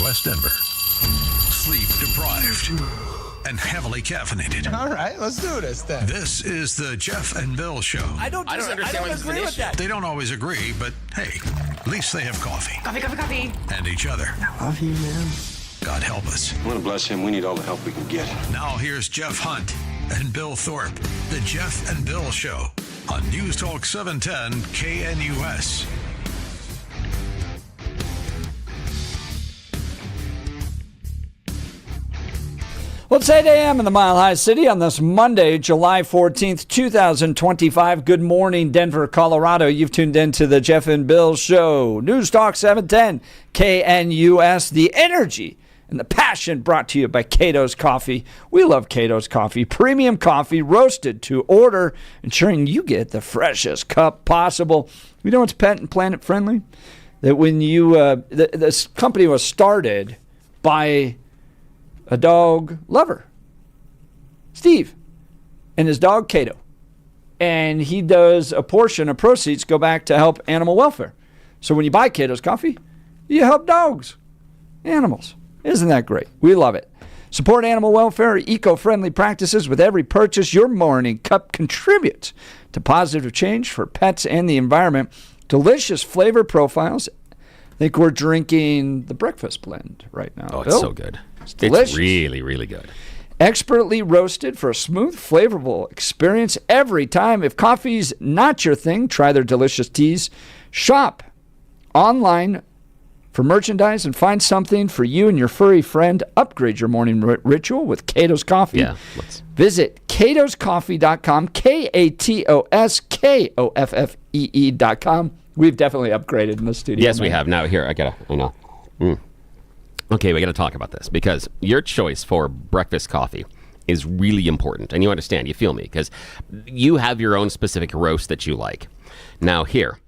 West Denver. Sleep deprived and heavily caffeinated. All right, let's do this then. This is the Jeff and Bill Show. I don't agree with that. They don't always agree, but hey, at least they have coffee. Coffee. And each other. I love you, man. God help us. I want to bless him. We need all the help we can get. Now here's Jeff Hunt and Bill Thorpe. The Jeff and Bill Show on News Talk 710 KNUS. Well, it's 8 a.m. in the Mile High City on this Monday, July 14th, 2025. Good morning, Denver, Colorado. You've tuned in to the Jeff and Bill Show. News Talk 710, KNUS, the energy and the passion brought to you by Cato's Coffee. We love Cato's Coffee. Premium coffee, roasted to order, ensuring you get the freshest cup possible. You know what's pet and planet friendly? That when you, this company was started by a dog lover, Steve, and his dog, Cato. And he does a portion of proceeds go back to help animal welfare. So when you buy Cato's Coffee, you help dogs, animals. Isn't that great? We love it. Support animal welfare, eco-friendly practices with every purchase. Your morning cup contributes to positive change for pets and the environment. Delicious flavor profiles. I think we're drinking the breakfast blend right now. Oh, Bill? it's so good. Delicious. It's really, really good. Expertly roasted for a smooth, flavorful experience every time. If coffee's not your thing, try their delicious teas. Shop online for merchandise and find something for you and your furry friend. Upgrade your morning ritual with Cato's Coffee. Yeah. Visit catoscoffee.com, KATOSKOFFEE.com. We've definitely upgraded in the studio. Yes, we have. Now, here, I know. Okay, we got to talk about this because your choice for breakfast coffee is really important. And you understand, you feel me, because you have your own specific roast that you like. Now, here,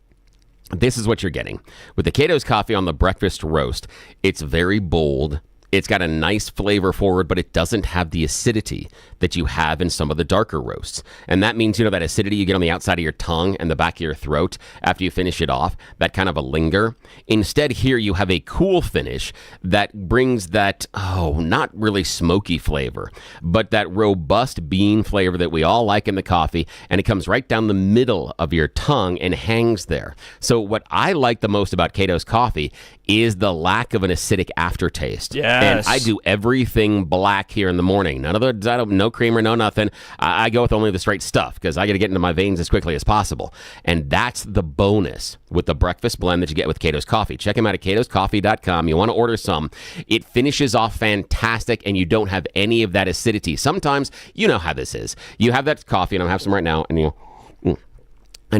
this is what you're getting. With the Cato's Coffee on the breakfast roast, it's very bold. It's got a nice flavor forward, but it doesn't have the acidity that you have in some of the darker roasts. And that means, that acidity you get on the outside of your tongue and the back of your throat after you finish it off, that kind of a linger. Instead, here you have a cool finish that brings that, not really smoky flavor, but that robust bean flavor that we all like in the coffee. And it comes right down the middle of your tongue and hangs there. So what I like the most about Cato's Coffee is the lack of an acidic aftertaste. Yes. And I do everything black here in the morning. None of the, no creamer, no nothing. I go with only the straight stuff because I got to get into my veins as quickly as possible. And that's the bonus with the breakfast blend that you get with Cato's Coffee. Check them out at catoscoffee.com. You want to order some. It finishes off fantastic and you don't have any of that acidity. Sometimes, you know how this is. You have that coffee, and I'm having some right now, and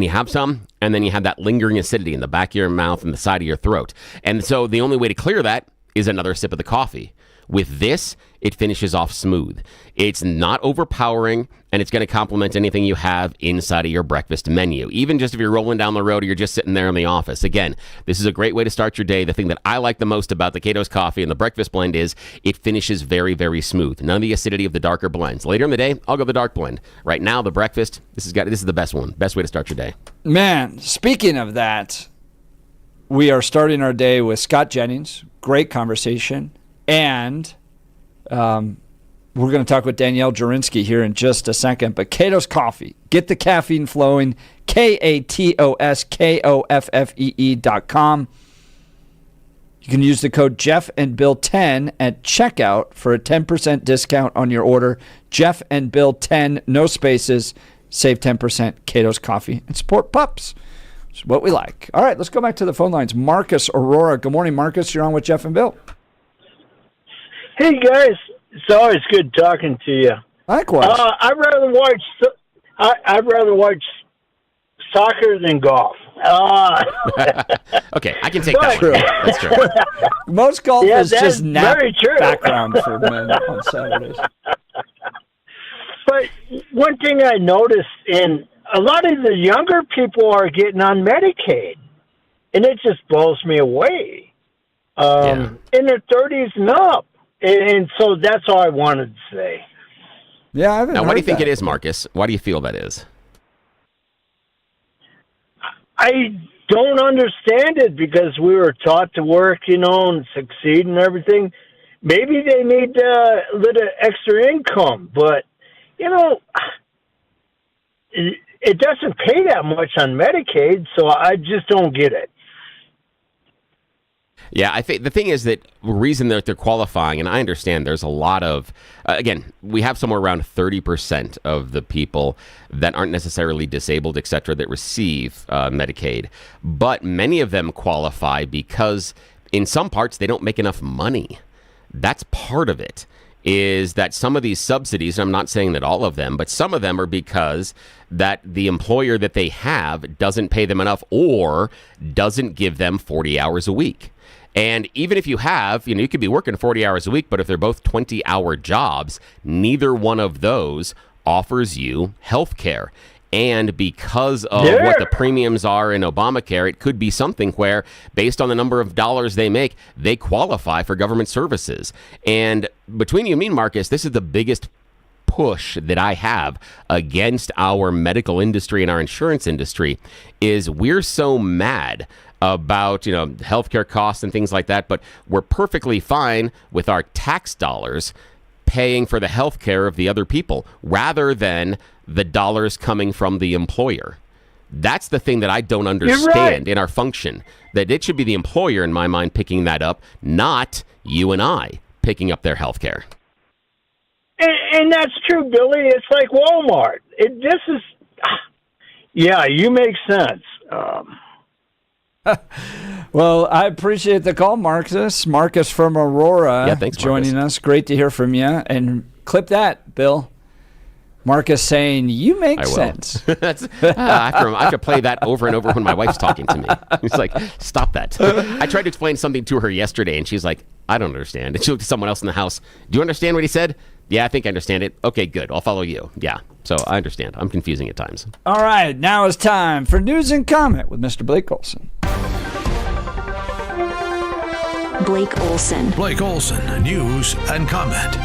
you have some, and then you have that lingering acidity in the back of your mouth and the side of your throat. And so the only way to clear that is another sip of the coffee. With this, it finishes off smooth. It's not overpowering, and it's going to complement anything you have inside of your breakfast menu. Even just if you're rolling down the road or you're just sitting there in the office. Again, this is a great way to start your day. The thing that I like the most about the Cato's Coffee and the breakfast blend is it finishes very, very smooth. None of the acidity of the darker blends. Later in the day, I'll go the dark blend. Right now, the breakfast, this is the best one. Best way to start your day. Man, speaking of that, we are starting our day with Scott Jennings. Great conversation. And we're going to talk with Danielle Jurinsky here in just a second. But Cato's Coffee, get the caffeine flowing, KATOSKOFFEE.com. You can use the code Jeff and Bill 10 at checkout for a 10% discount on your order. Jeff and Bill 10, no spaces, save 10%. Cato's Coffee, and support pups. It's what we like. All right, let's go back to the phone lines. Marcus, Aurora. Good morning, Marcus. You're on with Jeff and Bill. Hey guys, it's always good talking to you. Likewise. I'd rather watch soccer than golf. Okay, I can take that one. That's true. Most golf is just nap very true. background for men on Saturdays. But one thing I noticed, in a lot of the younger people are getting on Medicaid, and it just blows me away. In their 30s and up. And so that's all I wanted to say. Yeah, I haven't Now, heard why do you think that. it is, Marcus? Why do you feel that is? I don't understand it because we were taught to work, and succeed and everything. Maybe they need a little extra income, but, it doesn't pay that much on Medicaid, so I just don't get it. Yeah, I think the thing is that the reason that they're qualifying, and I understand there's a lot of, again, we have somewhere around 30% of the people that aren't necessarily disabled, et cetera, that receive Medicaid. But many of them qualify because in some parts they don't make enough money. That's part of it, is that some of these subsidies, and I'm not saying that all of them, but some of them are because that the employer that they have doesn't pay them enough or doesn't give them 40 hours a week. And even if you have, you could be working 40 hours a week, but if they're both 20-hour jobs, neither one of those offers you health care. And because of what the premiums are in Obamacare, it could be something where, based on the number of dollars they make, they qualify for government services. And between you and me, Marcus, this is the biggest push that I have against our medical industry and our insurance industry is we're so mad about, healthcare costs and things like that, but we're perfectly fine with our tax dollars paying for the healthcare of the other people rather than the dollars coming from the employer. That's the thing that I don't understand in our function, that it should be the employer, in my mind, picking that up, not you and I picking up their healthcare. And that's true, Billy. It's like Walmart. You make sense. Well, I appreciate the call, Marcus. Marcus from Aurora, thanks, joining us. Great to hear from you. And clip that, Bill. Marcus saying, you make sense. That's, I have to play that over and over when my wife's talking to me. It's like, stop that. I tried to explain something to her yesterday, and she's like, I don't understand. And she looked at someone else in the house. Do you understand what he said? Yeah, I think I understand it. Okay, good. I'll follow you. Yeah, so I understand. I'm confusing at times. All right, now it's time for News and Comment with Mr. Blake Olson. Blake Olson. Blake Olson, News and Comment.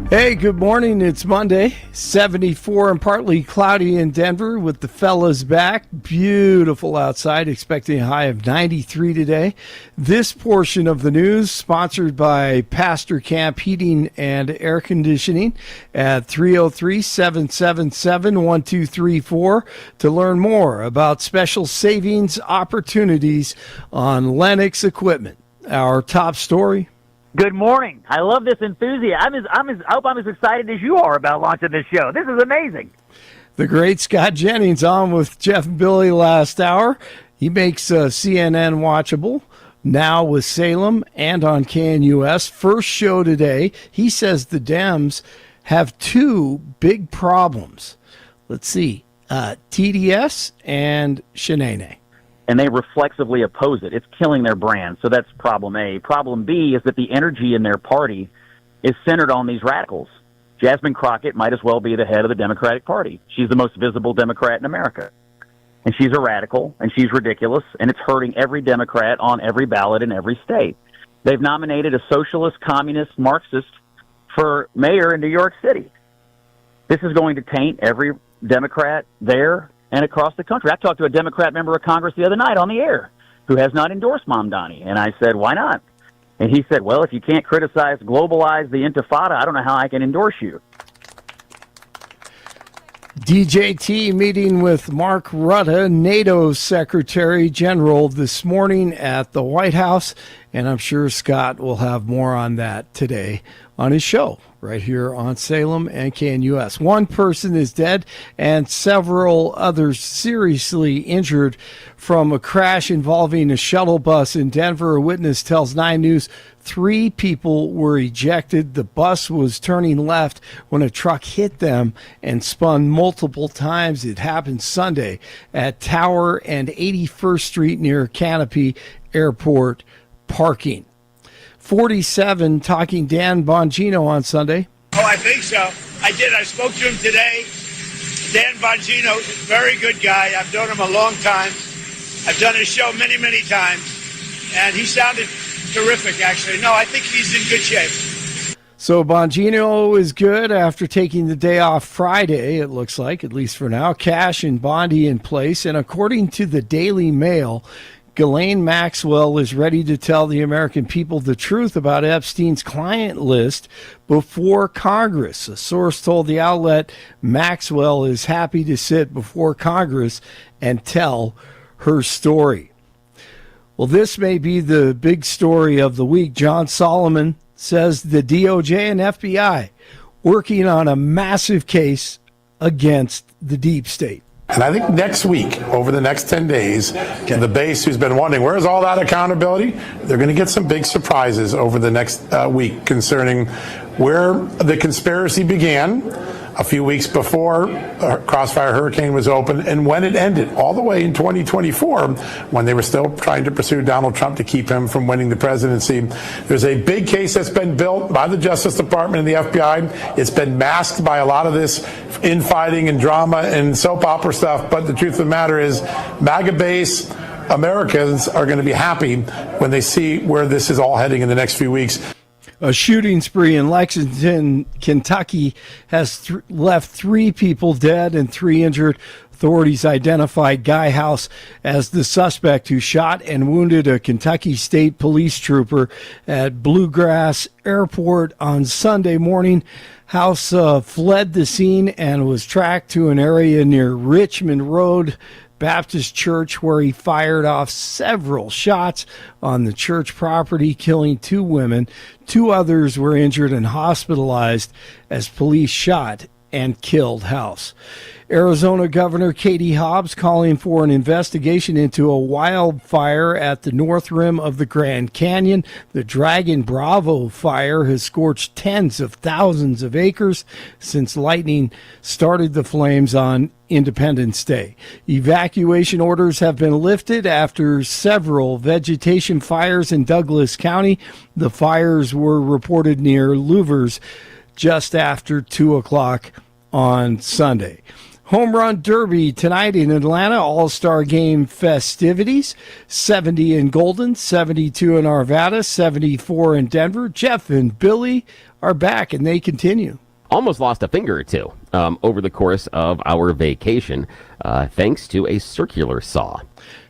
Hey, good morning. It's Monday, 74 and partly cloudy in Denver with the fellas back. Beautiful outside, expecting a high of 93 today. This portion of the news sponsored by Pastor Camp Heating and Air Conditioning at 303-777-1234 to learn more about special savings opportunities on Lennox equipment. Our top story. Good morning. I love this enthusiasm. I hope I'm as excited as you are about launching this show. This is amazing. The great Scott Jennings on with Jeff and Billy last hour. He makes CNN watchable now with Salem and on KNUS. First show today. He says the Dems have two big problems. Let's see. TDS and Shanae. And they reflexively oppose it. It's killing their brand. So that's problem A. Problem B is that the energy in their party is centered on these radicals. Jasmine Crockett might as well be the head of the Democratic Party. She's the most visible Democrat in America. And she's a radical, and she's ridiculous, and it's hurting every Democrat on every ballot in every state. They've nominated a socialist, communist, Marxist for mayor in New York City. This is going to taint every Democrat there and across the country. I talked to a Democrat member of Congress the other night on the air who has not endorsed Mom Donnie. And I said, why not? And he said, well, if you can't globalize the Intifada, I don't know how I can endorse you. DJT meeting with Mark Rutte, NATO Secretary General, this morning at the White House. And I'm sure Scott will have more on that today on his show right here on Salem and KNUS. One person is dead and several others seriously injured from a crash involving a shuttle bus in Denver. A witness tells 9 News 3 people were ejected. The bus was turning left when a truck hit them and spun multiple times. It happened Sunday at Tower and 81st Street near Canopy Airport parking. 47 talking Dan Bongino on Sunday. Oh, I think so. I did. I spoke to him today. Dan Bongino, very good guy. I've known him a long time. I've done his show many, many times. And he sounded terrific, actually. No, I think he's in good shape. So Bongino is good after taking the day off Friday, it looks like, at least for now. Cash and Bondi in place. And according to the Daily Mail, Ghislaine Maxwell is ready to tell the American people the truth about Epstein's client list before Congress. A source told the outlet Maxwell is happy to sit before Congress and tell her story. Well, this may be the big story of the week. John Solomon says the DOJ and FBI working on a massive case against the deep state. And I think next week, over the next 10 days, the base who's been wondering, where's all that accountability? They're going to get some big surprises over the next week concerning where the conspiracy began a few weeks before Crossfire Hurricane was open and when it ended, all the way in 2024, when they were still trying to pursue Donald Trump to keep him from winning the presidency. There's a big case that's been built by the Justice Department and the FBI. It's been masked by a lot of this infighting and drama and soap opera stuff, but the truth of the matter is MAGA base Americans are going to be happy when they see where this is all heading in the next few weeks. A shooting spree in Lexington, Kentucky has left 3 people dead and 3 injured. Authorities identified Guy House as the suspect who shot and wounded a Kentucky State Police trooper at Bluegrass Airport on Sunday morning. House fled the scene and was tracked to an area near Richmond Road Baptist Church, where he fired off several shots on the church property, killing 2 women. 2 others were injured and hospitalized as police shot and killed House. Arizona Governor Katie Hobbs calling for an investigation into a wildfire at the north rim of the Grand Canyon. The Dragon Bravo fire has scorched tens of thousands of acres since lightning started the flames on Independence Day. Evacuation orders have been lifted after several vegetation fires in Douglas County. The fires were reported near Louvers just after 2 o'clock on Sunday. Home Run Derby tonight in Atlanta, All-Star Game festivities. 70 in Golden, 72 in Arvada, 74 in Denver. Jeff and Billy are back, and they continue. Almost lost a finger or two over the course of our vacation, thanks to a circular saw.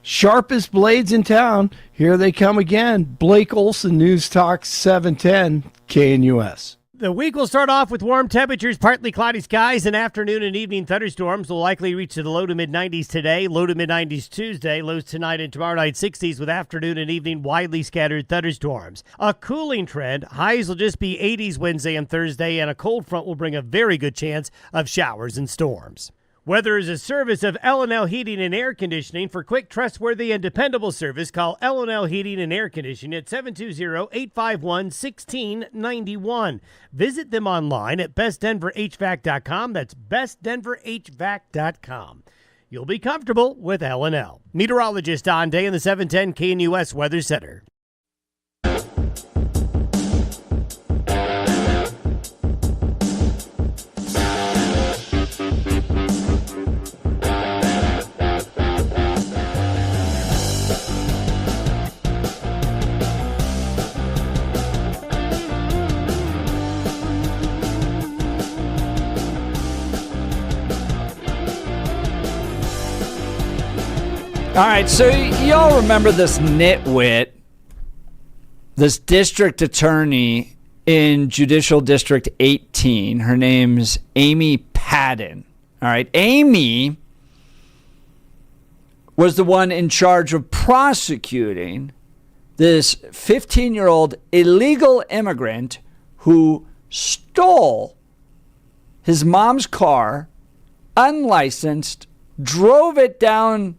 Sharpest blades in town. Here they come again. Blake Olson, News Talk 710 KNUS. The week will start off with warm temperatures, partly cloudy skies, and afternoon and evening thunderstorms will likely reach to the low to mid-90s today, low to mid-90s Tuesday, lows tonight and tomorrow night 60s with afternoon and evening widely scattered thunderstorms. A cooling trend, highs will just be 80s Wednesday and Thursday, and a cold front will bring a very good chance of showers and storms. Weather is a service of L&L Heating and Air Conditioning. For quick, trustworthy, and dependable service, call L&L Heating and Air Conditioning at 720-851-1691. Visit them online at bestdenverhvac.com. That's bestdenverhvac.com. You'll be comfortable with L&L. Meteorologist Don Day in the 710 KNUS Weather Center. All right, so y'all remember this nitwit, this district attorney in Judicial District 18. Her name's Amy Padden. All right, Amy was the one in charge of prosecuting this 15-year-old illegal immigrant who stole his mom's car, unlicensed, drove it down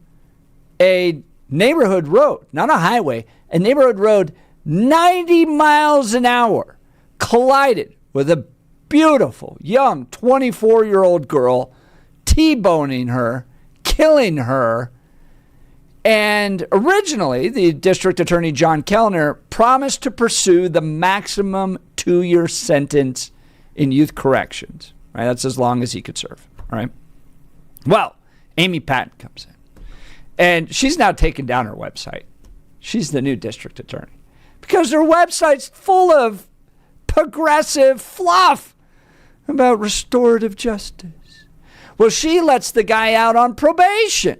a neighborhood road, not a highway, a neighborhood road, 90 miles an hour, collided with a beautiful, young 24-year-old girl, T-boning her, killing her. And originally, the district attorney, John Kellner, promised to pursue the maximum 2-year sentence in youth corrections. Right? That's as long as he could serve. All right. Well, Amy Padden comes in. And she's now taken down her website. She's the new district attorney. Because her website's full of progressive fluff about restorative justice. Well, she lets the guy out on probation.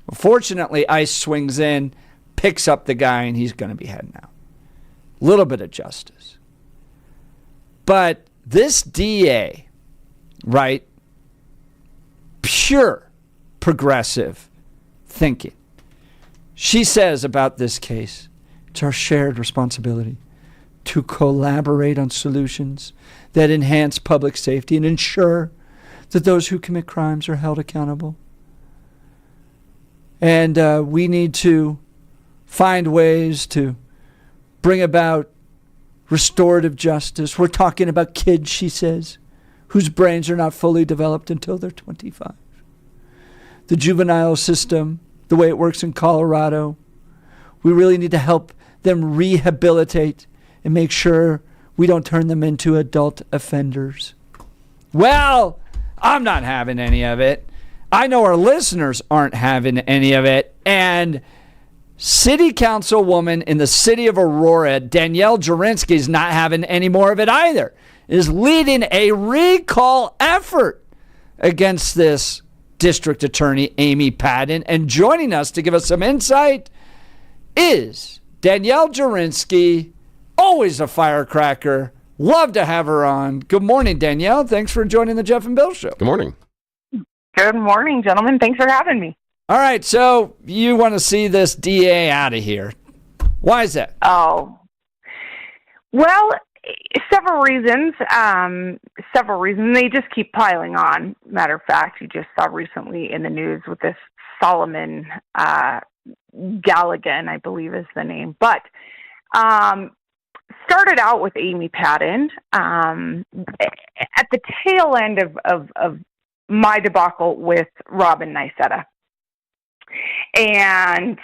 Well, fortunately, ICE swings in, picks up the guy, and he's going to be heading out. A little bit of justice. But this DA, right, pure progressive thinking. She says about this case, it's our shared responsibility to collaborate on solutions that enhance public safety and ensure that those who commit crimes are held accountable. And we need to find ways to bring about restorative justice. We're talking about kids, she says, whose brains are not fully developed until they're 25. The juvenile system, the way it works in Colorado, we really need to help them rehabilitate and make sure we don't turn them into adult offenders. Well, I'm not having any of it. I know our listeners aren't having any of it. And City Councilwoman in the city of Aurora, Danielle Jurinsky, is not having any more of it either. Is leading a recall effort against this District Attorney, Amy Padden. And joining us to give us some insight is Danielle Jurinsky, always a firecracker. Love to have her on. Good morning, Danielle. Thanks for joining the Jeff and Bill Show. Good morning. Good morning, gentlemen. Thanks for having me. All right, so you want to see this DA out of here. Why is that? Oh, well, several reasons. They just keep piling on. Matter of fact, you just saw recently in the news with this Solomon Galligan, I believe is the name. But started out with Amy Padden. At the tail end of my debacle with Robin Nicetta. And,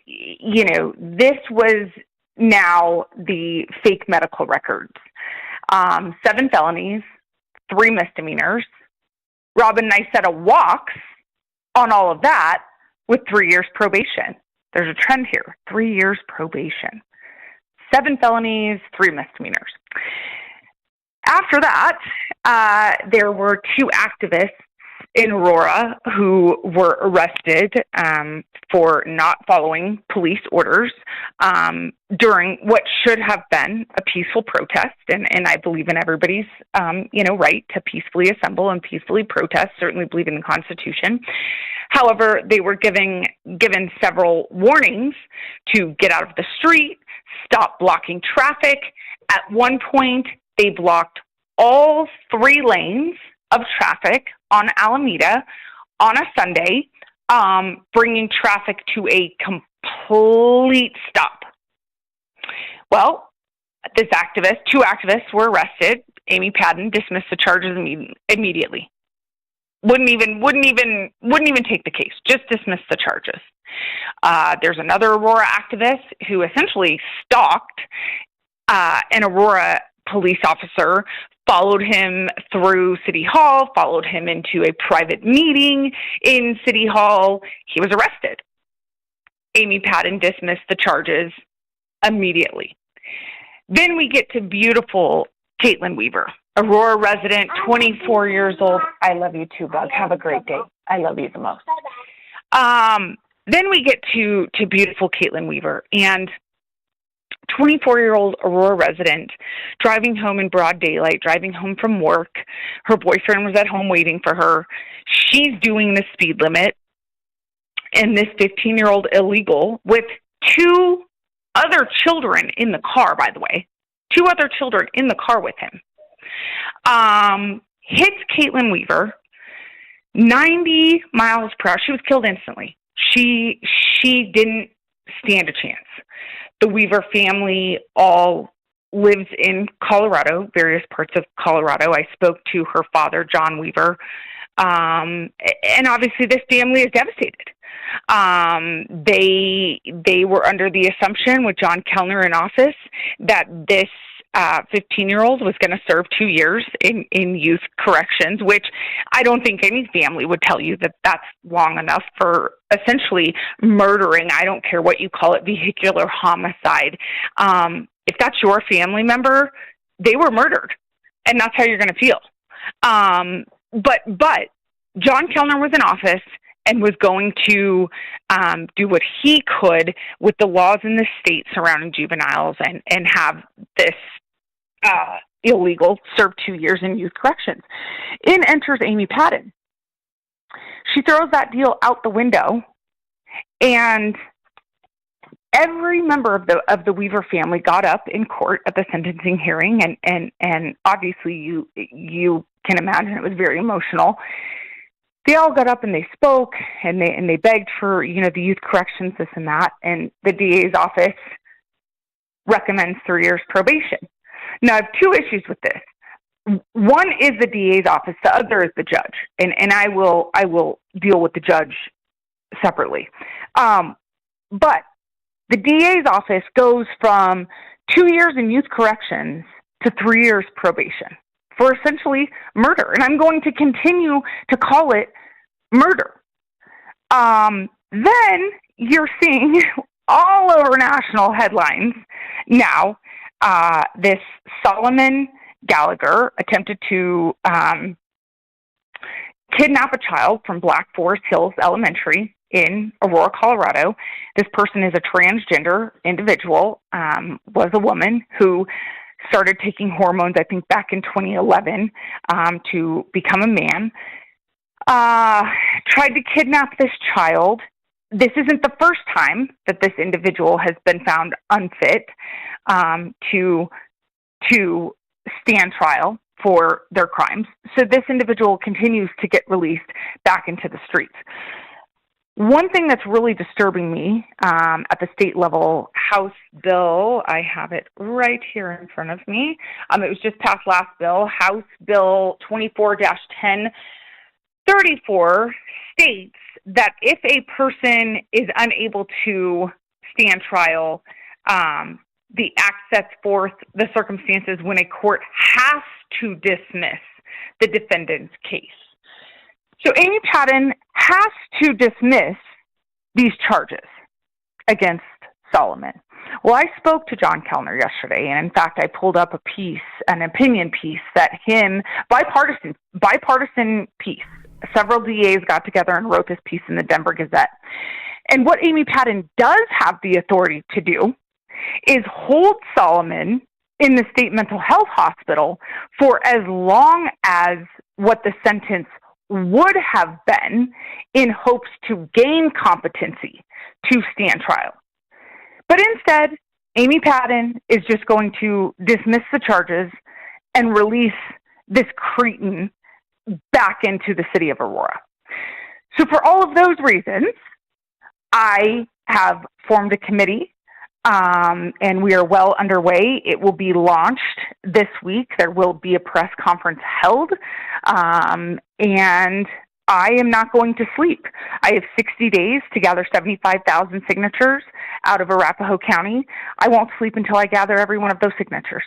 you know, this was now the fake medical records. 7 felonies, 3 misdemeanors. Robin Nicetta walks on all of that with 3 years probation. There's a trend here, 3 years probation. 7 felonies, 3 misdemeanors. After that, there were 2 activists in Aurora who were arrested for not following police orders during what should have been a peaceful protest. And I believe in everybody's, right to peacefully assemble and peacefully protest, certainly believe in the Constitution. However, they were given several warnings to get out of the street, stop blocking traffic. At one point, they blocked all 3 lanes of traffic on Alameda on a Sunday, bringing traffic to a complete stop. Well, 2 activists were arrested. Amy Padden dismissed the charges immediately. Wouldn't even take the case. Just dismissed the charges. There's another Aurora activist who essentially stalked an Aurora police officer, followed him through City Hall, followed him into a private meeting in City Hall. He was arrested. Amy Padden dismissed the charges immediately. Then we get to beautiful Caitlin Weaver, Aurora resident, 24 years old. I love you too, Bug. Have a great day. I love you the most. Then we get to beautiful Caitlin Weaver, and 24-year-old Aurora resident, driving home in broad daylight, driving home from work. Her boyfriend was at home waiting for her. She's doing the speed limit, and this 15-year-old illegal with 2 other children in the car, by the way, 2 other children in the car with him, hits Caitlin Weaver 90 miles per hour. She was killed instantly. She didn't stand a chance. The Weaver family all lives in Colorado, various parts of Colorado. I spoke to her father, John Weaver, and obviously this family is devastated. They were under the assumption with John Kellner in office that this 15-year-old was going to serve 2 years in youth corrections, which I don't think any family would tell you that that's long enough for essentially murdering, I don't care what you call it, vehicular homicide. If that's your family member, they were murdered, and that's how you're going to feel. But John Kellner was in office and was going to do what he could with the laws in the state surrounding juveniles and have this illegal serve 2 years in youth corrections. In enters Amy Padden. She throws that deal out the window, and every member of the Weaver family got up in court at the sentencing hearing, and obviously you can imagine it was very emotional. They all got up and they spoke, and they begged for, the youth corrections, this and that, and the DA's office recommends 3 years probation. Now, I have two issues with this. One is the DA's office, the other is the judge, and I will deal with the judge separately. But the DA's office goes from 2 years in youth corrections to 3 years probation for essentially murder. And I'm going to continue to call it murder. Then you're seeing all over national headlines now, this Solomon Gallagher attempted to kidnap a child from Black Forest Hills Elementary in Aurora, Colorado. This person is a transgender individual, was a woman who started taking hormones, I think, back in 2011 to become a man. Tried to kidnap this child. This isn't the first time that this individual has been found unfit to stand trial for their crimes. So this individual continues to get released back into the streets. One thing that's really disturbing me at the state level, House Bill, I have it right here in front of me. It was just passed last bill, House Bill 24-1034 states that if a person is unable to stand trial, the act sets forth the circumstances when a court has to dismiss the defendant's case. So Amy Padden has to dismiss these charges against Solomon. Well, I spoke to John Kellner yesterday, and in fact, I pulled up an opinion piece that bipartisan piece. Several DAs got together and wrote this piece in the Denver Gazette. And what Amy Padden does have the authority to do is hold Solomon in the state mental health hospital for as long as what the sentence would have been, in hopes to gain competency to stand trial. But instead, Amy Padden is just going to dismiss the charges and release this cretin back into the city of Aurora. So for all of those reasons, I have formed a committee, and we are well underway. It will be launched this week. There will be a press conference held, and I am not going to sleep. I have 60 days to gather 75,000 signatures out of Arapahoe County. I won't sleep until I gather every one of those signatures.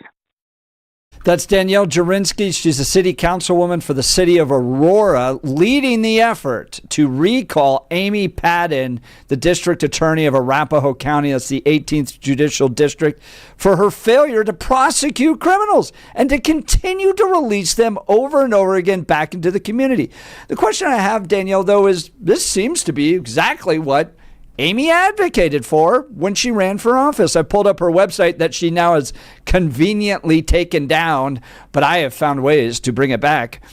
That's Danielle Jurinsky. She's a city councilwoman for the city of Aurora, leading the effort to recall Amy Padden, the district attorney of Arapahoe County, that's the 18th Judicial District, for her failure to prosecute criminals and to continue to release them over and over again back into the community. The question I have, Danielle, though, is this seems to be exactly what Amy advocated for when she ran for office. I pulled up her website that she now has conveniently taken down, but I have found ways to bring it back.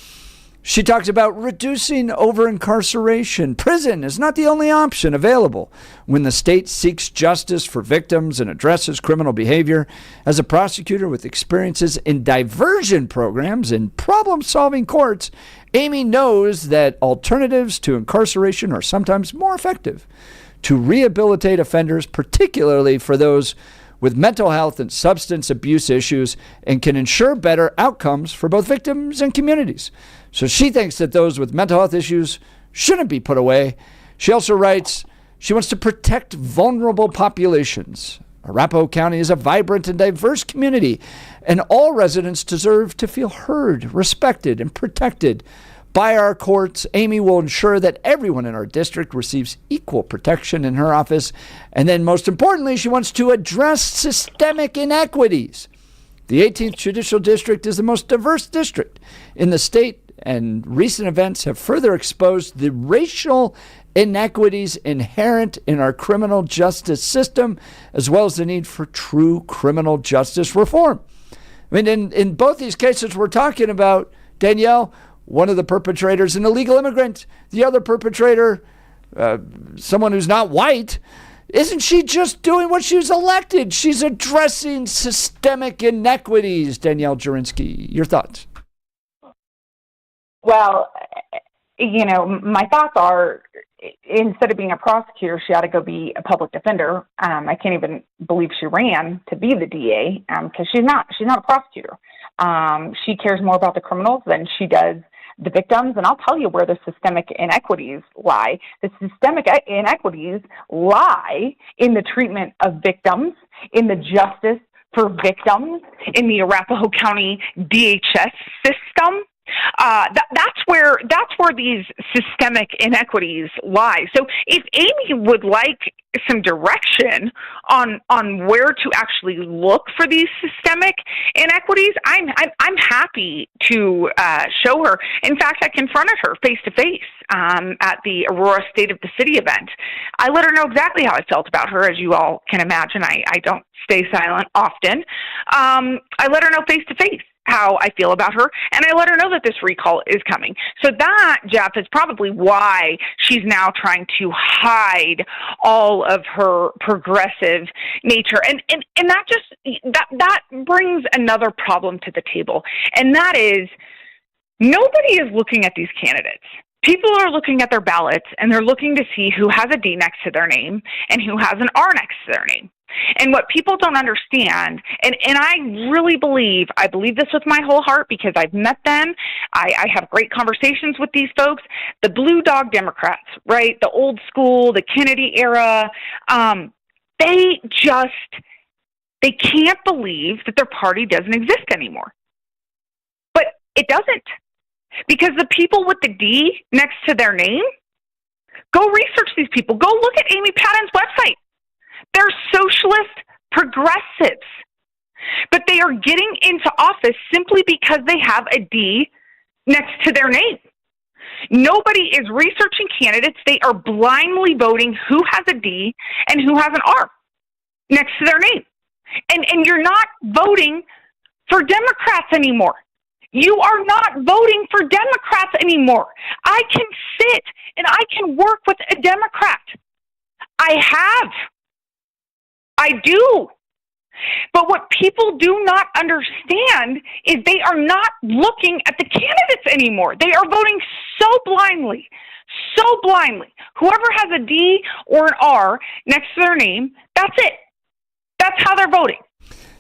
She talks about reducing over-incarceration. Prison is not the only option available when the state seeks justice for victims and addresses criminal behavior. As a prosecutor with experiences in diversion programs and problem-solving courts, Amy knows that alternatives to incarceration are sometimes more effective to rehabilitate offenders, particularly for those with mental health and substance abuse issues, and can ensure better outcomes for both victims and communities. So she thinks that those with mental health issues shouldn't be put away. She also writes she wants to protect vulnerable populations. Arapahoe County is a vibrant and diverse community, and all residents deserve to feel heard, respected, and protected by our courts. Amy will ensure that everyone in our district receives equal protection in her office. And then most importantly, she wants to address systemic inequities The 18th Judicial District is the most diverse district in the state, and recent events have further exposed the racial inequities inherent in our criminal justice system, as well as the need for true criminal justice reform. I mean, in both these cases we're talking about, Danielle, one of the perpetrators, an illegal immigrant, the other perpetrator, someone who's not white. Isn't she just doing what she was elected? She's addressing systemic inequities. Danielle Jurinsky, your thoughts? Well, my thoughts are, instead of being a prosecutor, she ought to go be a public defender. I can't even believe she ran to be the DA because she's not a prosecutor. She cares more about the criminals than she does the victims. And I'll tell you where the systemic inequities lie. The systemic inequities lie in the treatment of victims, in the justice for victims, in the Arapahoe County DHS system. That's where these systemic inequities lie. So if Amy would like some direction on where to actually look for these systemic inequities, I'm happy to show her. In fact, I confronted her face to face at the Aurora State of the City event. I let her know exactly how I felt about her. As you all can imagine, I don't stay silent often. I let her know face to face how I feel about her, and I let her know that this recall is coming. So that, Jeff, is probably why she's now trying to hide all of her progressive nature. And that brings another problem to the table, and that is nobody is looking at these candidates. People are looking at their ballots, and they're looking to see who has a D next to their name and who has an R next to their name. And what people don't understand, and I really believe this with my whole heart because I've met them. I have great conversations with these folks. The Blue Dog Democrats, right? The old school, the Kennedy era, they can't believe that their party doesn't exist anymore. But it doesn't. Because the people with the D next to their name, go research these people. Go look at Amy Padden's website. They're socialist progressives, but they are getting into office simply because they have a D next to their name. Nobody is researching candidates. They are blindly voting who has a D and who has an R next to their name. And you're not voting for Democrats anymore. You are not voting for Democrats anymore. I can sit and I can work with a Democrat. I do. But what people do not understand is they are not looking at the candidates anymore. They are voting so blindly. Whoever has a D or an R next to their name, that's it. That's how they're voting.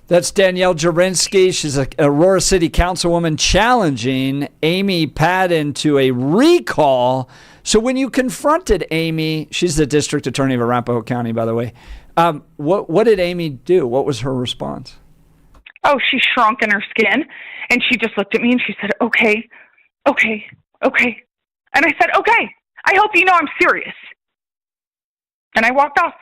That's Danielle Jurinsky. She's a Aurora City Councilwoman challenging Amy Padden to a recall. So when you confronted Amy, she's the district attorney of Arapahoe County, by the way. What did Amy do? What was her response? Oh, she shrunk in her skin, and she just looked at me and she said, okay. And I said, okay, I hope you know I'm serious. And I walked off.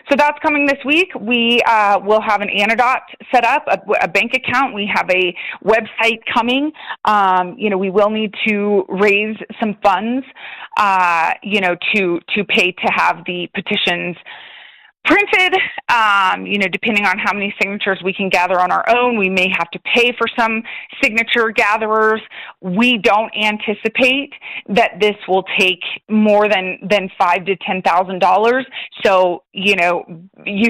So that's coming this week. We will have an antidote set up, a bank account. We have a website coming. We will need to raise some funds, to pay to have the petitions printed. Depending on how many signatures we can gather on our own, we may have to pay for some signature gatherers. We don't anticipate that this will take more than $5,000 to $10,000. So, you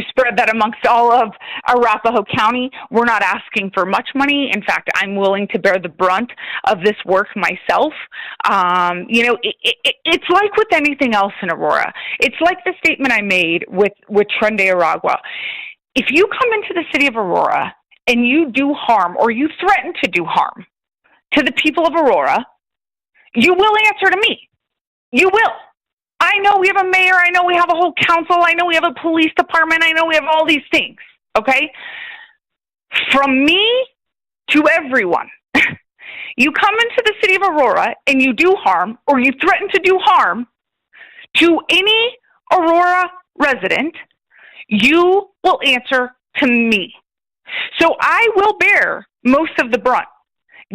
spread that amongst all of Arapahoe County. We're not asking for much money. In fact, I'm willing to bear the brunt of this work myself. It's like with anything else in Aurora. It's like the statement I made with Trende Aragua. If you come into the city of Aurora and you do harm or you threaten to do harm to the people of Aurora, you will answer to me. You will. I know we have a mayor. I know we have a whole council. I know we have a police department. I know we have all these things. Okay? From me to everyone. You come into the city of Aurora and you do harm or you threaten to do harm to any Aurora resident, you will answer to me. So I will bear most of the brunt,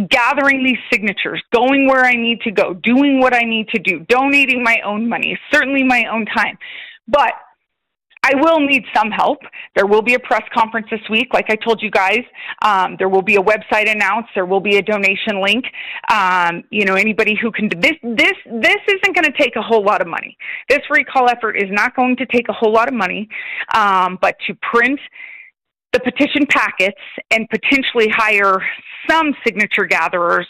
gathering these signatures, going where I need to go, doing what I need to do, donating my own money, certainly my own time. But I will need some help. There will be a press conference this week, like I told you guys. There will be a website announced. There will be a donation link. Anybody who can. This isn't going to take a whole lot of money. This recall effort is not going to take a whole lot of money, but to print the petition packets and potentially hire some signature gatherers,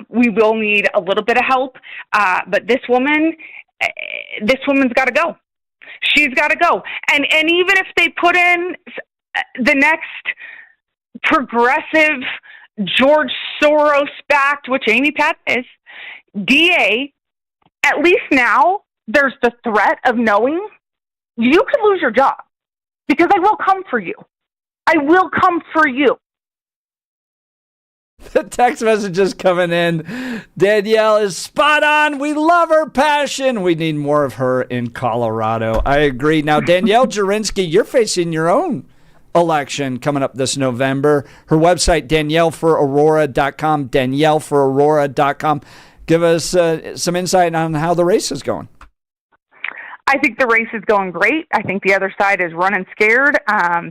we will need a little bit of help. But this woman's got to go. She's got to go. And even if they put in the next progressive George Soros-backed, which Amy Padden is, DA, at least now there's the threat of knowing you could lose your job because I will come for you. I will come for you. The text messages coming in. Danielle is spot on. We love her passion. We need more of her in Colorado. I agree. Now, Danielle Jurinsky, you're facing your own election coming up this November. Her website, DanielleForAurora.com, DanielleForAurora.com. Give us some insight on how the race is going. I think the race is going great. I think the other side is running scared.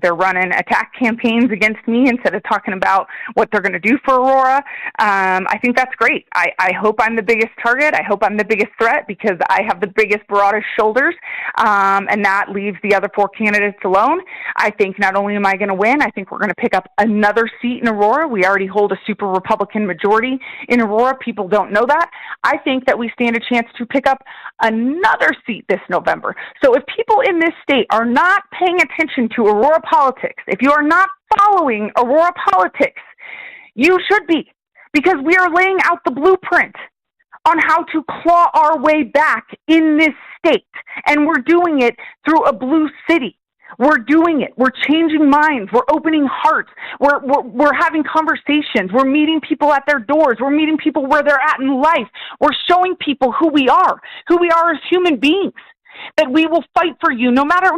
They're running attack campaigns against me instead of talking about what they're going to do for Aurora. I think that's great. I hope I'm the biggest target. I hope I'm the biggest threat because I have the biggest, broadest shoulders, and that leaves the other four candidates alone. I think not only am I going to win, I think we're going to pick up another seat in Aurora. We already hold a super Republican majority in Aurora. People don't know that. I think that we stand a chance to pick up another seat this November. So if people in this state are not paying attention to Aurora politics, if you are not following Aurora politics, you should be, because we are laying out the blueprint on how to claw our way back in this state. And we're doing it through a blue city. We're doing it. We're changing minds. We're opening hearts. We're having conversations. We're meeting people at their doors. We're meeting people where they're at in life. We're showing people who we are as human beings. That we will fight for you, no matter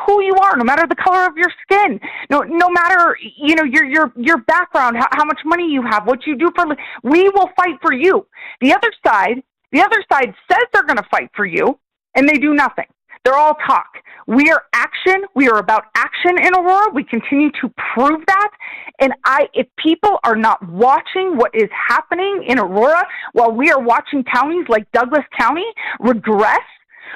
who you are, no matter the color of your skin, no matter your background, how much money you have, what you do for. We will fight for you. The other side says they're going to fight for you, and they do nothing. They're all talk. We are action. We are about action in Aurora. We continue to prove that. And if people are not watching what is happening in Aurora, while we are watching counties like Douglas County regress.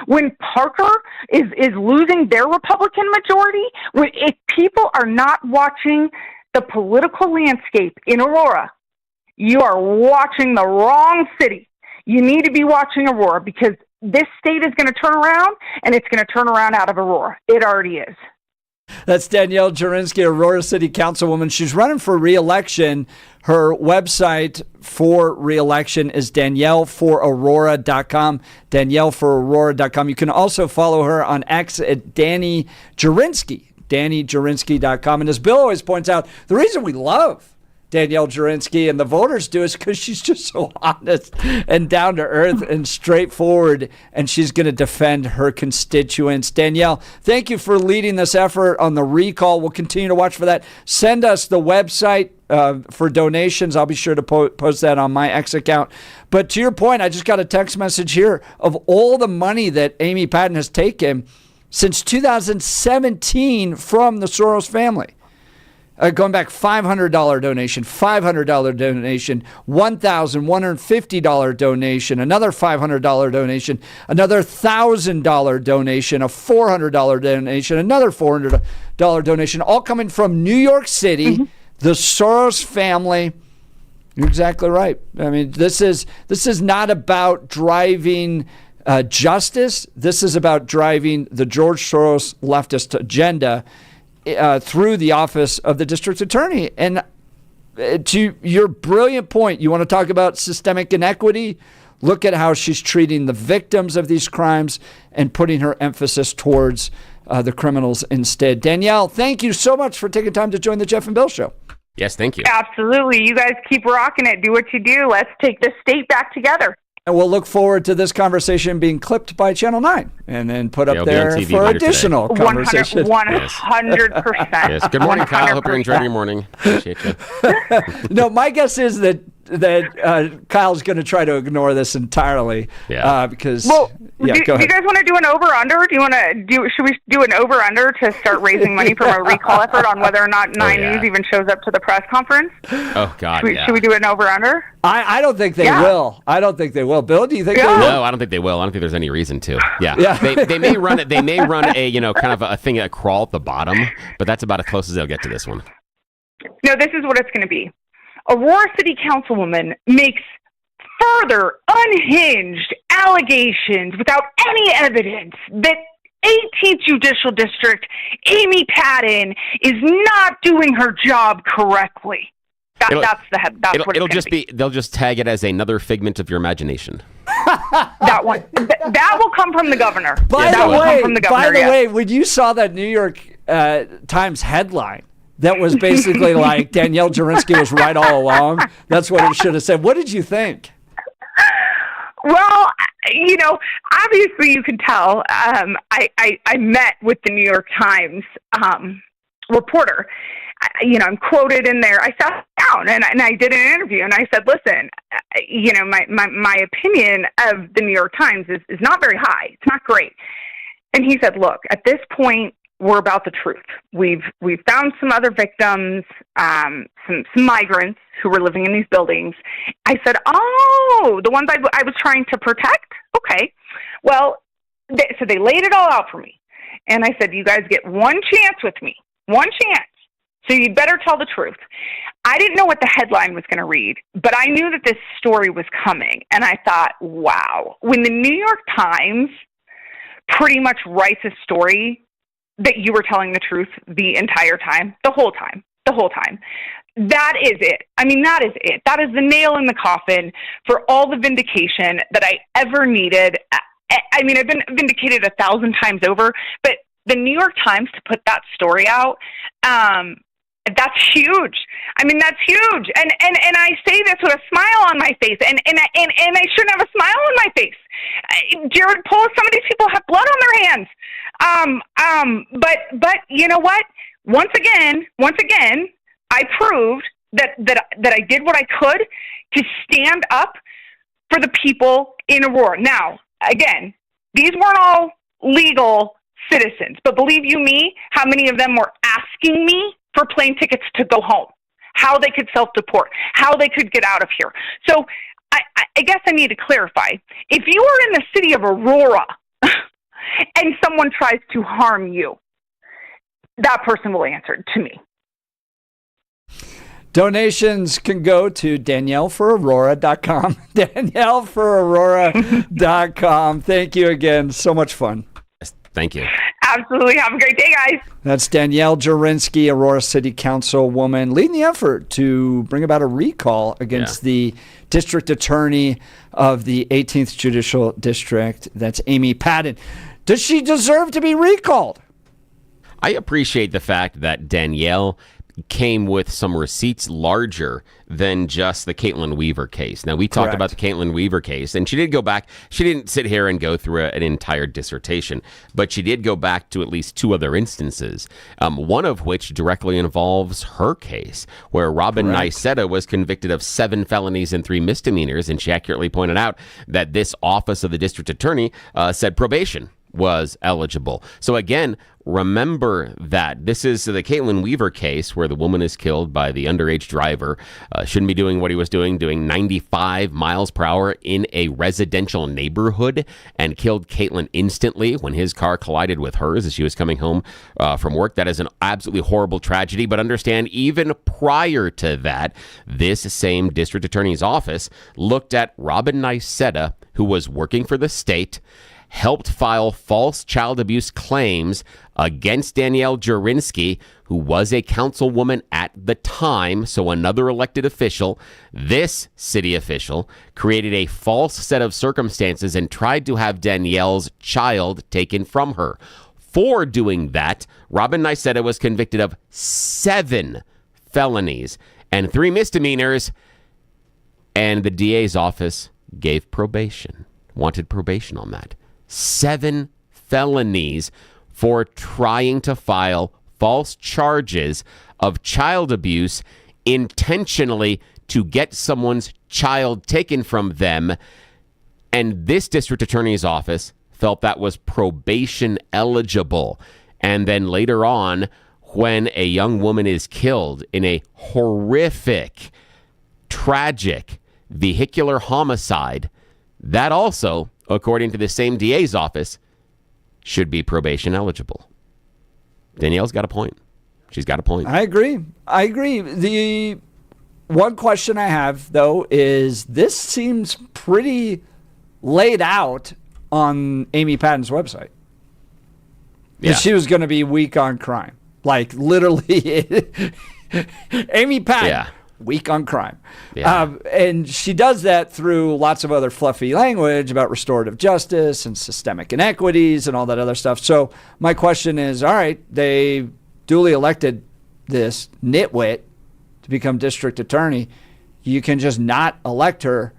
When Parker is losing their Republican majority, if people are not watching the political landscape in Aurora, you are watching the wrong city. You need to be watching Aurora because this state is going to turn around, and it's going to turn around out of Aurora. It already is. That's Danielle Jurinsky, Aurora City Councilwoman. She's running for re-election. Her website for re-election is DanielleForAurora.com, DanielleForAurora.com. You can also follow her on X at Danny Jurinsky, DannyJurinsky.com. And as Bill always points out, the reason we love Danielle Jurinsky and the voters do is because she's just so honest and down to earth and straightforward, and she's going to defend her constituents. Danielle, thank you for leading this effort on the recall. We'll continue to watch for that. Send us the website for donations. I'll be sure to post that on my X account. But to your point, I just got a text message here of all the money that Amy Padden has taken since 2017 from the Soros family. Going back, $500 donation, $500 donation, $1,150 donation, another $500 donation, another $1,000 donation, a $400 donation, another $400 donation, all coming from New York City, the Soros family. You're exactly right. I mean, this is not about driving justice. This is about driving the George Soros leftist agenda through the office of the district attorney. And to your brilliant point, you want to talk about systemic inequity? Look at how she's treating the victims of these crimes and putting her emphasis towards the criminals instead. Danielle, thank you so much for taking time to join the Jeff and Bill Show. Yes, thank you. Absolutely. You guys keep rocking it. Do what you do. Let's take this state back together. And we'll look forward to this conversation being clipped by Channel 9 and then put up there for additional conversation. 100%. Yes. Good morning, Kyle. Hope you're enjoying your morning. Appreciate you. No, my guess is that Kyle's going to try to ignore this entirely. Because go ahead. Do you guys want to do an over-under? Should we do an over-under to start raising money from a recall effort on whether or not 9 News even shows up to the press conference? Oh, God, Should we do an over-under? I don't think they will. I don't think they will. Bill, do you think they will? No, I don't think they will. I don't think there's any reason to. Yeah. They may run it. They may run a kind of a thing that crawl at the bottom, but that's about as close as they'll get to this one. No, this is what it's going to be. Aurora City Councilwoman makes further unhinged allegations without any evidence that 18th Judicial District Amy Padden is not doing her job correctly. That's what it'll just be. They'll just tag it as another figment of your imagination. That one. That will come from the governor. By the way, when you saw that New York Times headline that was basically like Danielle Jurinsky was right all along, that's what it should have said. What did you think? Well, obviously you can tell. I met with the New York Times reporter. I'm quoted in there. I sat down and I did an interview and I said, listen, my opinion of the New York Times is not very high. It's not great. And he said, look, at this point, we're about the truth. We've found some other victims, some migrants who were living in these buildings. I said, oh, the ones I was trying to protect? Okay. Well, so they laid it all out for me. And I said, you guys get one chance with me. One chance. So you better tell the truth. I didn't know what the headline was going to read, but I knew that this story was coming. And I thought, wow, when the New York Times pretty much writes a story that you were telling the truth the entire time, the whole time, that is it. I mean, that is it. That is the nail in the coffin for all the vindication that I ever needed. I mean, I've been vindicated 1,000 times over, but the New York Times to put that story out, that's huge. I mean, that's huge. And I say this with a smile on my face, and I shouldn't have a smile on my face. Jared Polis, some of these people have blood on their hands. But you know what? Once again, I proved that I did what I could to stand up for the people in Aurora. Now, again, these weren't all legal citizens, but believe you me, how many of them were asking me for plane tickets to go home, how they could self-deport, how they could get out of here. So I guess I need to clarify. If you are in the city of Aurora and someone tries to harm you, that person will answer to me. Donations can go to DanielleForAurora.com. DanielleForAurora.com. Thank you again. So much fun. Thank you. Absolutely. Have a great day, guys. That's Danielle Jurinsky, Aurora City Councilwoman, leading the effort to bring about a recall against the district attorney of the 18th Judicial District. That's Amy Padden. Does she deserve to be recalled? I appreciate the fact that Danielle came with some receipts larger than just the Caitlin Weaver case. Now, we talked about the Caitlin Weaver case, and she did go back. She didn't sit here and go through an entire dissertation, but she did go back to at least two other instances, one of which directly involves her case, where Robin Nicetta was convicted of 7 felonies and 3 misdemeanors, and she accurately pointed out that this office of the district attorney said probation was eligible. So again, remember that this is the Caitlin Weaver case where the woman is killed by the underage driver. Shouldn't be doing what he was doing 95 miles per hour in a residential neighborhood, and killed Caitlin instantly when his car collided with hers as she was coming home from work. That is an absolutely horrible tragedy. But understand, even prior to that, this same district attorney's office looked at Robin Nicetta, who was working for the state, helped file false child abuse claims against Danielle Jurinsky, who was a councilwoman at the time, so another elected official. This city official created a false set of circumstances and tried to have Danielle's child taken from her. For doing that, Robin Nicetta was convicted of 7 felonies and 3 misdemeanors, and the DA's office gave probation, wanted probation on that. 7 felonies for trying to file false charges of child abuse intentionally to get someone's child taken from them. And this district attorney's office felt that was probation eligible. And then later on, when a young woman is killed in a horrific, tragic vehicular homicide, that also, according to the same DA's office, should be probation eligible. Danielle's got a point. She's got a point. I agree. The one question I have, though, is this seems pretty laid out on Amy Padden's website. Yeah. She was going to be weak on crime. Like, literally, Amy Padden, weak on crime. Yeah. And she does that through lots of other fluffy language about restorative justice and systemic inequities and all that other stuff. So my question is, all right, they duly elected this nitwit to become district attorney. You can just not elect her.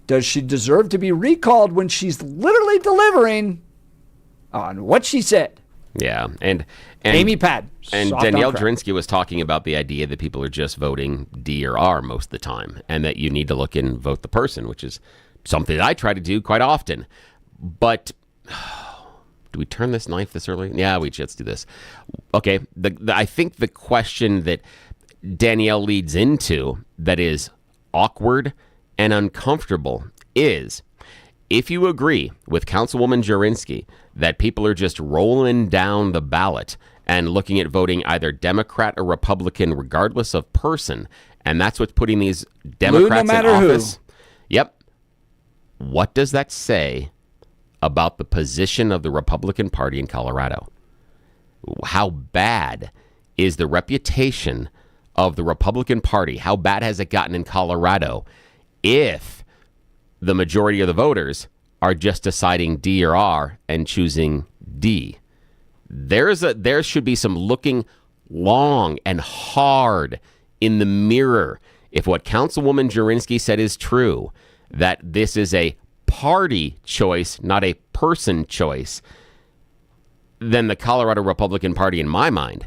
Does she deserve to be recalled when she's literally delivering on what she said? Yeah, and Amy Padden and Danielle Jurinsky was talking about the idea that people are just voting D or R most of the time, and that you need to look and vote the person, which is something that I try to do quite often. But do we turn this knife this early? Yeah, let's do this. Okay, I think the question that Danielle leads into that is awkward and uncomfortable is, if you agree with Councilwoman Jurinsky that people are just rolling down the ballot and looking at voting either Democrat or Republican regardless of person, and that's what's putting these Democrats in office. Yep. What does that say about the position of the Republican Party in Colorado? How bad is the reputation of the Republican Party? How bad has it gotten in Colorado if the majority of the voters are just deciding D or R and choosing D? There should be some looking long and hard in the mirror if what Councilwoman Jurinsky said is true, that this is a party choice, not a person choice. Then the Colorado Republican Party, in my mind,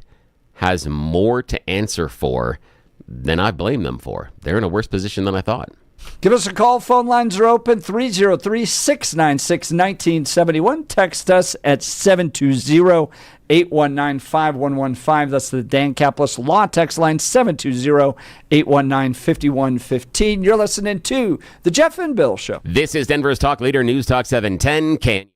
has more to answer for than I blame them for. They're in a worse position than I thought. Give us a call. Phone lines are open, 303-696-1971. Text us at 720-819-5115. That's the Dan Caplis Law text line, 720-819-5115. You're listening to The Jeff and Bill Show. This is Denver's Talk Leader, News Talk 710.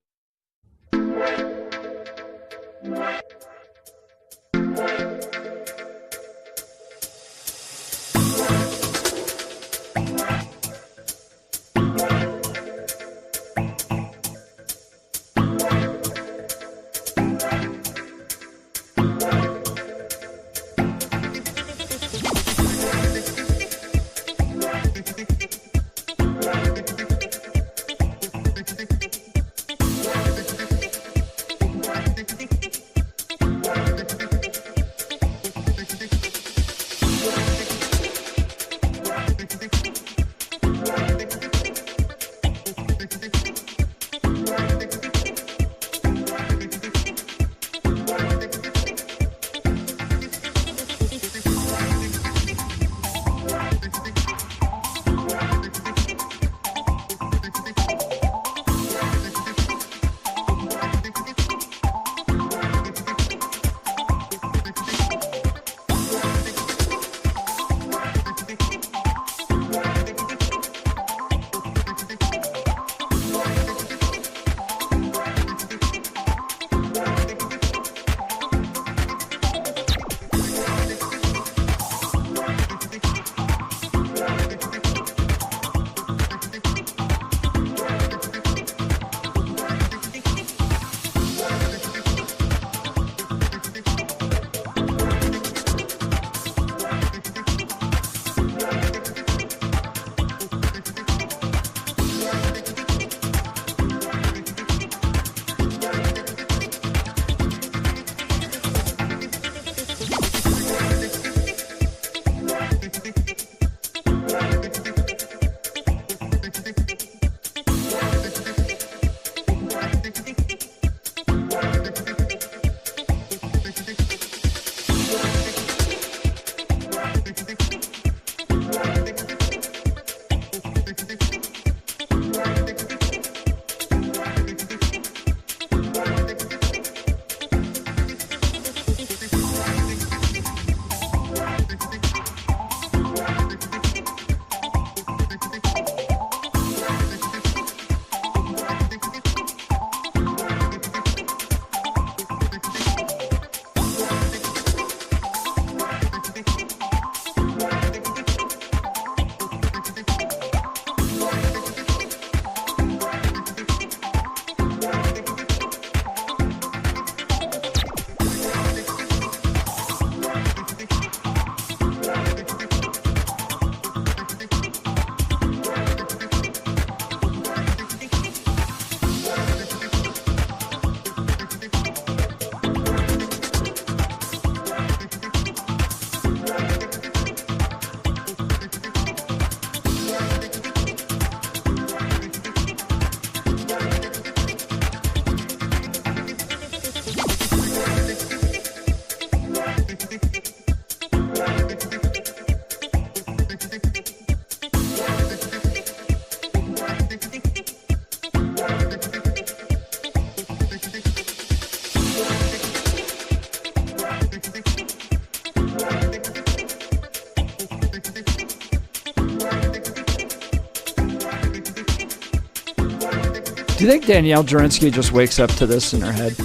Do you think Danielle Jurinsky just wakes up to this in her head?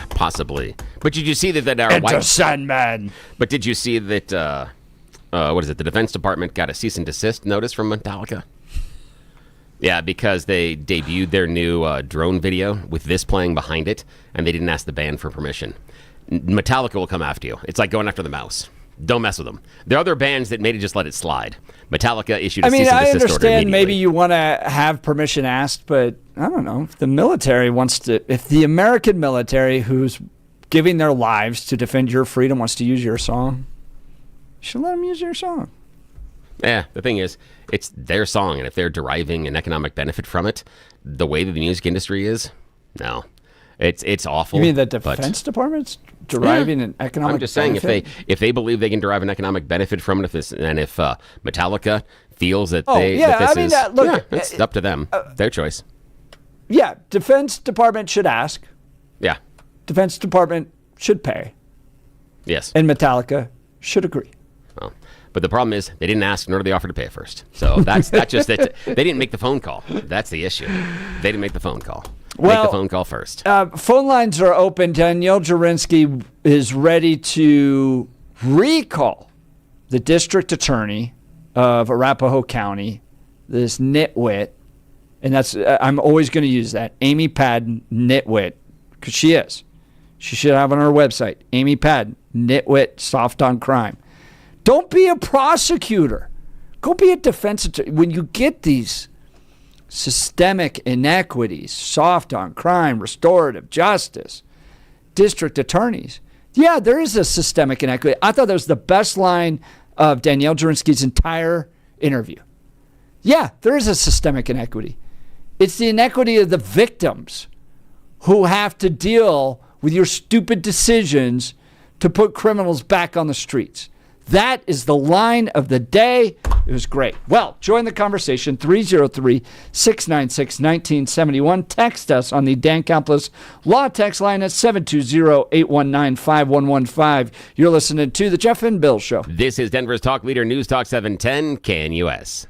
Possibly. But did you see that our Enter Sandman. But did you see that what is it? The Defense Department got a cease and desist notice from Metallica. Yeah, because they debuted their new drone video with this playing behind it, and they didn't ask the band for permission. Metallica will come after you. It's like going after the mouse. Don't mess with them. There are other bands that maybe just let it slide. Metallica issued a cease and desist order I understand immediately. maybe you want to have permission asked, but I don't know. If the military wants to, if the American military who's giving their lives to defend your freedom wants to use your song, you should let them use your song. Yeah, the thing is, it's their song, and if they're deriving an economic benefit from it, the way that the music industry is, no. It's awful. You mean the Defense Department's deriving an economic benefit? I'm just saying, if they believe they can derive an economic benefit from it, if Metallica feels that it's up to them, their choice. Yeah, Defense Department should ask. Yeah. Defense Department should pay. Yes. And Metallica should agree. Well, but the problem is they didn't ask, nor did they offer to pay first. So that's just it. They didn't make the phone call. That's the issue. They didn't make the phone call. Make the phone call first. Phone lines are open. Danielle Jurinsky is ready to recall the district attorney of Arapahoe County, this nitwit, and that's I'm always going to use that, Amy Padden, nitwit, because she is. She should have on her website, Amy Padden, nitwit, soft on crime. Don't be a prosecutor. Go be a defense attorney. When you get these systemic inequities, soft on crime, restorative justice, district attorneys. Yeah, there is a systemic inequity. I thought that was the best line of Danielle Jurinsky's entire interview. Yeah, there is a systemic inequity. It's the inequity of the victims who have to deal with your stupid decisions to put criminals back on the streets. That is the line of the day. It was great. Well, join the conversation, 303-696-1971. Text us on the Dan Campos Law Text line at 720-819-5115. You're listening to The Jeff and Bill Show. This is Denver's Talk Leader, News Talk 710 KNUS.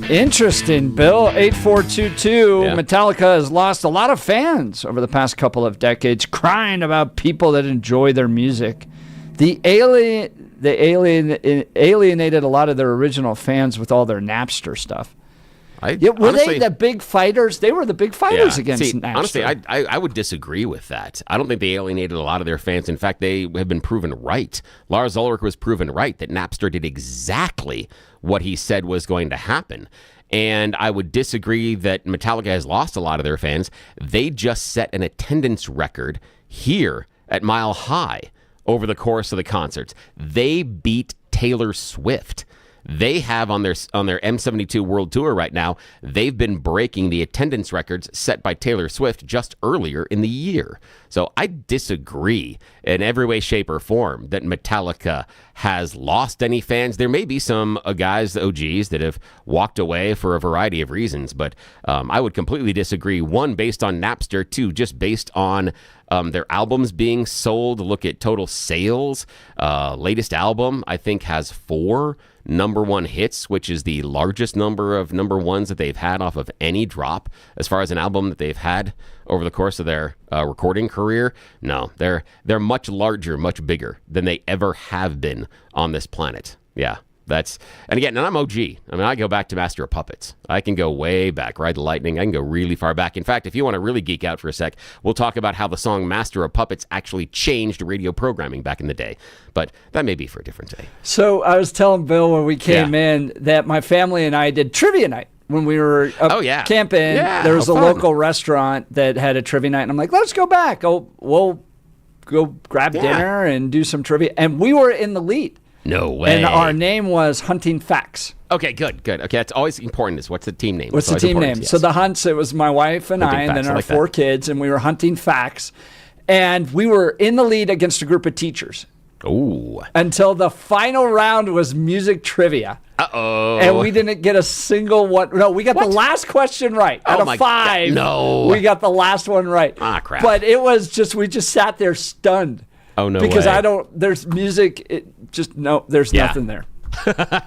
Interesting, Bill. 8422. Yeah. Metallica has lost a lot of fans over the past couple of decades, crying about people that enjoy their music. They alienated a lot of their original fans with all their Napster stuff. Were they the big fighters? They were the big fighters against Napster. Honestly, I would disagree with that. I don't think they alienated a lot of their fans. In fact, they have been proven right. Lars Ulrich was proven right that Napster did exactly what he said was going to happen. And I would disagree that Metallica has lost a lot of their fans. They just set an attendance record here at Mile High over the course of the concerts. They beat Taylor Swift. They have on their M72 World Tour right now, they've been breaking the attendance records set by Taylor Swift just earlier in the year. So I disagree in every way, shape, or form that Metallica has lost any fans. There may be some guys, the OGs, that have walked away for a variety of reasons, but I would completely disagree. One, based on Napster. Two, just based on their albums being sold. Look at total sales. Latest album, I think, has 4 number one hits, which is the largest number of number ones that they've had off of any drop as far as an album that they've had over the course of their recording career. No, they're much larger, much bigger than they ever have been on this planet. Yeah. And again, I'm OG. I mean, I go back to Master of Puppets. I can go way back, Ride the Lightning. I can go really far back. In fact, if you want to really geek out for a sec, we'll talk about how the song Master of Puppets actually changed radio programming back in the day. But that may be for a different day. So I was telling Bill when we came in that my family and I did trivia night. When we were up camping, there was a local restaurant that had a trivia night. And I'm like, let's go back. We'll go grab dinner and do some trivia. And we were in the lead. No way. And our name was Hunting Facts. Okay, good. Okay, that's always important. Is what's the team name? What's the team name? Yes. So the Hunts, it was my wife and Hunting I, and Facts, then our like 4 that. kids, and we were hunting facts. And we were in the lead against a group of teachers. Ooh. Until the final round was music trivia. Uh-oh. And we didn't get a single one. No, we got the last question right. Out of 5. God, no. We got the last one right. Ah, crap. But it was just, we just sat there stunned. Oh, no because way. There's music, there's nothing there.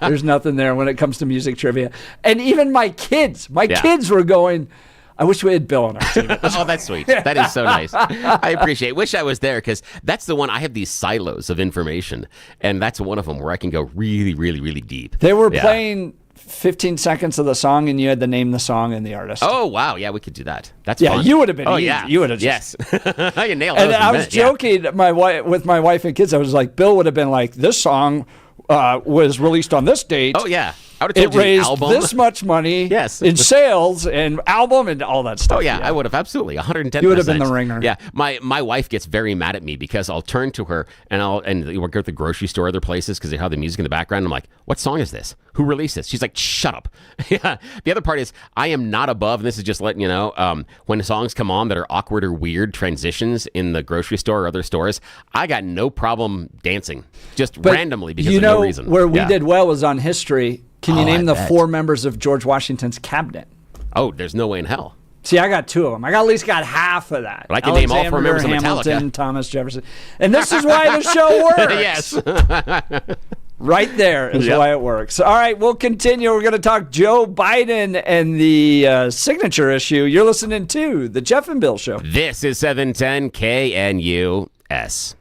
There's nothing there when it comes to music trivia. And even my kids were going, I wish we had Bill on our team. Oh, that's sweet. That is so nice. I appreciate it. Wish I was there because that's the one. I have these silos of information, and that's one of them where I can go really, really, really deep. They were playing 15 seconds of the song, and you had to name the song and the artist. Oh, wow. Yeah, we could do that. That's fun. You would have been easy. Yeah. You would have Yes. I can nail it. And I was joking with my wife and kids. I was like, Bill would have been like, this song was released on this date. Oh, yeah. I would have told you raised the album. This much money in sales and album and all that stuff. Oh, yeah, I would have. Absolutely. 110%. You would have been the ringer. Yeah. My wife gets very mad at me because I'll turn to her and we'll go to the grocery store, other places, because they have the music in the background. I'm like, what song is this? Who released this? She's like, shut up. Yeah. The other part is I am not above, and this is just letting you know, when songs come on that are awkward or weird transitions in the grocery store or other stores, I got no problem dancing just randomly because of no reason. Where we did well was on history. Can you name the 4 members of George Washington's cabinet? Oh, there's no way in hell. See, I got 2 of them. I got at least got half of that. But I can name all 4 members of Hamilton, Metallica. Thomas Jefferson. And this is why the show works. Yes. Right there is why it works. All right, we'll continue. We're going to talk Joe Biden and the signature issue. You're listening to The Jeff and Bill Show. This is 710 KNUS.